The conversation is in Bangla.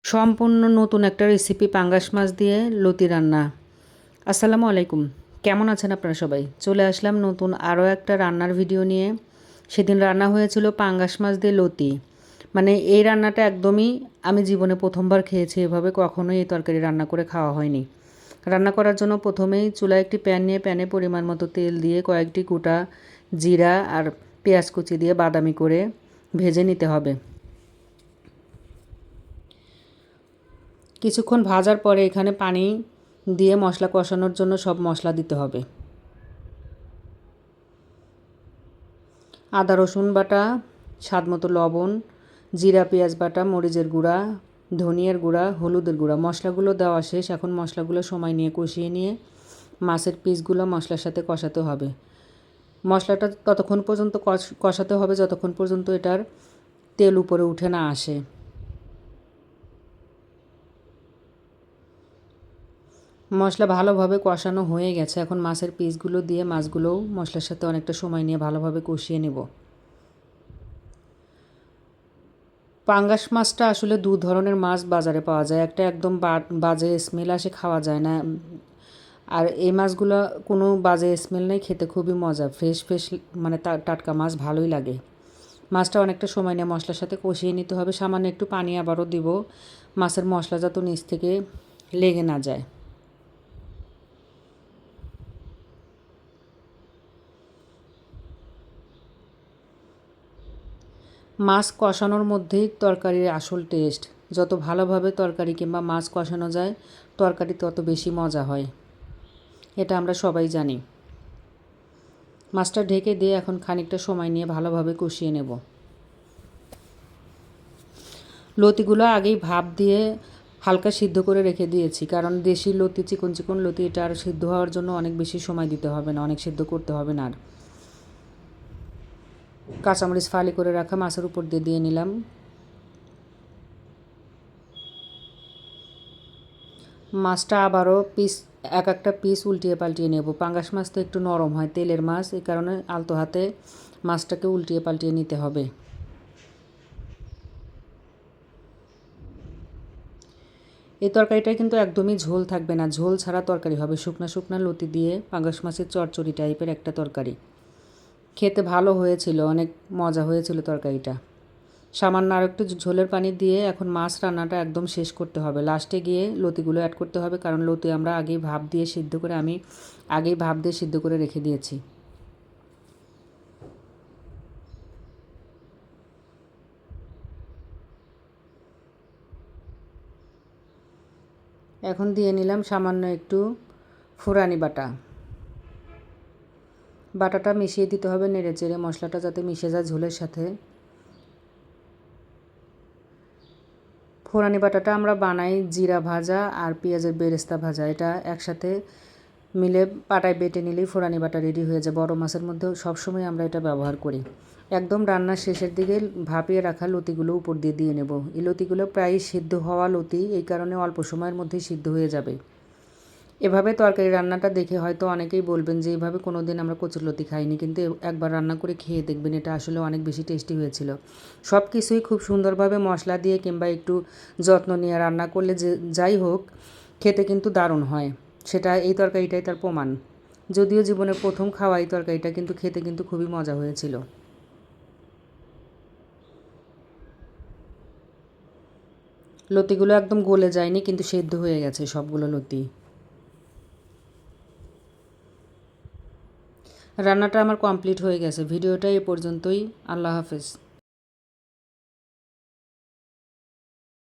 সম্পূর্ণ নতুন একটা রেসিপি পাঙ্গাস মাছ দিয়ে লতি রান্না। আসসালামু আলাইকুম, কেমন আছেন আপনারা সবাই? চলে আসলাম নতুন আরও একটা রান্নার ভিডিও নিয়ে। সেদিন রান্না হয়েছিল পাঙ্গাস মাছ দিয়ে লতি। মানে এই রান্নাটা একদমই আমি জীবনে প্রথমবার খেয়েছি এভাবে, কখনোই এই তরকারি রান্না করে খাওয়া হয়নি। রান্না করার জন্য প্রথমেই চুলায় একটি প্যান নিয়ে প্যানে পরিমাণ মতো তেল দিয়ে কয়েকটি গোটা জিরা আর পেঁয়াজ কুচি দিয়ে বাদামি করে ভেজে নিতে হবে। কিছুক্ষণ ভাজার পরে এখানে পানি দিয়ে মশলা কষানোর জন্য সব মশলা দিতে হবে। আদা রসুন বাটা, স্বাদ মতো লবণ, জিরা পেঁয়াজ বাটা, মরিচের গুঁড়া, ধনিয়ার গুঁড়া, হলুদের গুঁড়া। মশলাগুলো দেওয়া শেষ। এখন মশলাগুলো সময় নিয়ে কষিয়ে নিয়ে মাছের পিসগুলো মশলার সাথে কষাতে হবে। মশলাটা ততক্ষণ পর্যন্ত কষাতে হবে যতক্ষণ পর্যন্ত এটার তেল উপরে উঠে না আসে। মশলা ভালোভাবে কষানো হয়ে গেছে। এখন মাছের পিসগুলো দিয়ে মাছগুলোও মশলার সাথে অনেকটা সময় নিয়ে ভালোভাবে কষিয়ে নেব। পাঙ্গাস মাছটা আসলে দু ধরনের মাছ বাজারে পাওয়া যায়। একটা একদম বাজে স্মেল আসে, খাওয়া যায় না। আর এই মাছগুলো কোনো বাজে স্মেল নেই, খেতে খুবই মজা। ফ্রেশ ফ্রেশ মানে টাটকা মাছ, ভালোই লাগে। মাছটা অনেকটা সময় নিয়ে মশলার সাথে কষিয়ে নিতে হবে। সামান্য একটু পানি আবারও দিব, মাছের মশলা যাতে নিচ থেকে লেগে না যায়। মাছ কষানোর মধ্যেই তরকারির আসল টেস্ট। যত ভালোভাবে তরকারি কিংবা মাছ কষানো যায়, তরকারি তত বেশি মজা হয়। এটা আমরা সবাই জানি। মাছটা ঢেকে দিয়ে এখন খানিকটা সময় নিয়ে ভালোভাবে কষিয়ে নেব। লতিগুলো আগেই ভাপ দিয়ে হালকা সিদ্ধ করে রেখে দিয়েছি, কারণ দেশি লতি, চিকন চিকন লতি, এটা আর সিদ্ধ হওয়ার জন্য অনেক বেশি সময় দিতে হবে না, অনেক সিদ্ধ করতে হবে না। আর কাঁচামরিচ ফালি করে রাখা মাছের উপর দিয়ে দিয়ে নিলাম। মাছটা আবারও এক একটা পিস উল্টিয়ে পাল্টিয়ে নেব। পাঙ্গাস মাছ তো একটু নরম হয়, তেলের মাছ, এই কারণে আলতো হাতে মাছটাকে উল্টিয়ে পাল্টিয়ে নিতে হবে। এই তরকারিটা কিন্তু একদমই ঝোল থাকবে না, ঝোল ছাড়া তরকারি হবে। শুকনা শুকনা লতি দিয়ে পাঙ্গাস মাছের চচ্চড়ি টাইপের একটা তরকারি। খেতে ভালো হয়েছিল, অনেক মজা হয়েছিল তরকারিটা। সামান্য আর একটু ঝোলের পানি দিয়ে এখন মাছ রান্নাটা একদম শেষ করতে হবে। লাস্টে গিয়ে লতিগুলো অ্যাড করতে হবে, কারণ লতি আমরা আগেই ভাপ দিয়ে সিদ্ধ করে সিদ্ধ করে রেখে দিয়েছি। এখন দিয়ে নিলাম সামান্য একটু ফুরানি বাটা। বাটাটা মিশিয়ে দিতে হবে নেড়ে চেড়ে, মশলাটা যাতে মিশে যায় ঝোলের সাথে। ফোড়ানি বাটাটা আমরা বানাই জিরা ভাজা আর পেঁয়াজের বেরেস্তা ভাজা, এটা একসাথে মিলে পাটায় বেটে নিলেই ফোড়ানি বাটা রেডি হয়ে যায়। বড় মাছের মধ্যেও সবসময় আমরা এটা ব্যবহার করি। একদম রান্নার শেষের দিকে ভাপিয়ে রাখা লতিগুলো উপর দিয়ে দিয়ে নেব। এই লতিগুলো প্রায় সিদ্ধ হওয়া লতি, এই কারণে অল্প সময়ের মধ্যেই সিদ্ধ হয়ে যাবে। এভাবে তরকারি রান্নাটা দেখে হয়তো অনেকেই বলবেন যে এইভাবে কোনো দিন আমরা কচুরলতি খাইনি, কিন্তু একবার রান্না করে খেয়ে দেখবেন, এটা আসলে অনেক বেশি টেস্টি হয়েছিল। সব কিছুই খুব সুন্দরভাবে মশলা দিয়ে কিংবা একটু যত্ন নিয়ে রান্না করলে যে যাই হোক, খেতে কিন্তু দারুণ হয়। সেটা এই তরকারিটাই তার প্রমাণ। যদিও জীবনের প্রথম খাওয়া এই তরকারিটা, কিন্তু খেতে কিন্তু খুবই মজা হয়েছিল। লতিগুলো একদম গলে যায়নি, কিন্তু সেদ্ধ হয়ে গেছে সবগুলো লতি। রান্নাটা আমার কমপ্লিট হয়ে গেছে। ভিডিওটা এ পর্যন্তই। আল্লাহ হাফেজ।